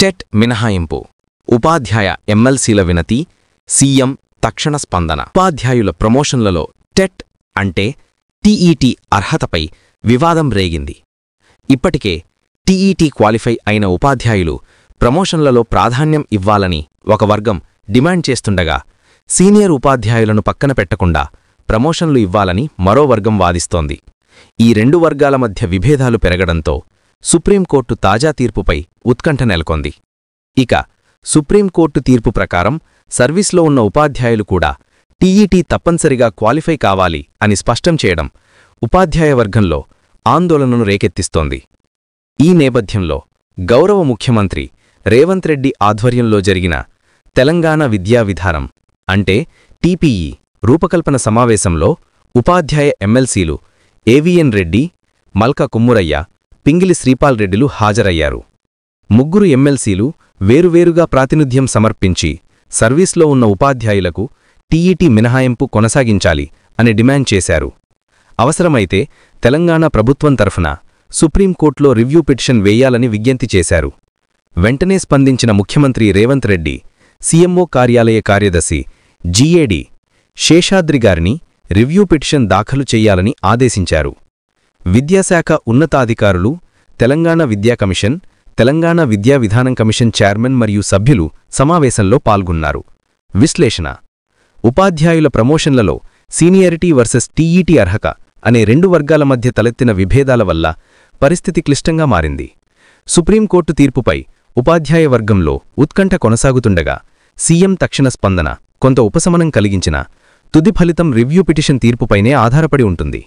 TET మినహాయింపు ఉపాధ్యాయ ఎమ్మెల్సీల వినతి CM తక్షణ స్పందన. ఉపాధ్యాయుల ప్రమోషన్లలో టెట్ అంటే టీఈటీ అర్హతపై వివాదం రేగింది. ఇప్పటికే టీఈటీ క్వాలిఫై అయిన ఉపాధ్యాయులు ప్రమోషన్లలో ప్రాధాన్యం ఇవ్వాలని ఒక వర్గం డిమాండ్ చేస్తుండగా, సీనియర్ ఉపాధ్యాయులను పక్కన పెట్టకుండా ప్రమోషన్లు ఇవ్వాలని మరో వర్గం వాదిస్తోంది. ఈ రెండు వర్గాల మధ్య విభేదాలు పెరగడంతో సుప్రీంకోర్టు తాజా తీర్పుపై ఉత్కంఠ నెలకొంది. ఇక సుప్రీంకోర్టు తీర్పు ప్రకారం సర్వీస్లో ఉన్న ఉపాధ్యాయులు కూడా టీఈటీ తప్పనిసరిగా క్వాలిఫై కావాలి అని స్పష్టం చేయడం ఉపాధ్యాయ వర్గంలో ఆందోళనను రేకెత్తిస్తోంది. ఈ నేపథ్యంలో గౌరవ ముఖ్యమంత్రి రేవంత్ రెడ్డి ఆధ్వర్యంలో జరిగిన తెలంగాణ విద్యా విధానం అంటే టీపీఈ రూపకల్పన సమావేశంలో ఉపాధ్యాయ ఎమ్మెల్సీలు ఏవీఎన్ రెడ్డి, మల్క కుమ్మురయ్య, పింగిలి శ్రీపాల్ రెడ్డిలు హాజరయ్యారు. ముగ్గురు ఎమ్మెల్సీలు వేరువేరుగా ప్రాతినిధ్యం సమర్పించి సర్వీస్లో ఉన్న ఉపాధ్యాయులకు టీఈటీ మినహాయింపు కొనసాగించాలి అని డిమాండ్ చేశారు. అవసరమైతే తెలంగాణ ప్రభుత్వం తరఫున సుప్రీంకోర్టులో రివ్యూ పిటిషన్ వేయాలని విజ్ఞప్తి చేశారు. వెంటనే స్పందించిన ముఖ్యమంత్రి రేవంత్ రెడ్డి సీఎంఓ కార్యాలయ కార్యదర్శి జీఏడీ శేషాద్రి గారిని రివ్యూ పిటిషన్ దాఖలు చెయ్యాలని ఆదేశించారు. విద్యాశాఖ ఉన్నతాధికారులు, తెలంగాణ విద్యా కమిషన్, తెలంగాణ విద్యా విధానం కమిషన్ చైర్మన్ మరియు సభ్యులు సమావేశంలో పాల్గొన్నారు. విశ్లేషణ: ఉపాధ్యాయుల ప్రమోషన్లలో సీనియారిటీ వర్సెస్ టీఈటీ అర్హత అనే రెండు వర్గాల మధ్య తలెత్తిన విభేదాల వల్ల పరిస్థితి క్లిష్టంగా మారింది. సుప్రీంకోర్టు తీర్పుపై ఉపాధ్యాయ వర్గంలో ఉత్కంఠ కొనసాగుతుండగా, సీఎం తక్షణ స్పందన కొంత ఉపశమనం కలిగించినా తుది ఫలితం రివ్యూ పిటిషన్ తీర్పుపైనే ఆధారపడి ఉంటుంది.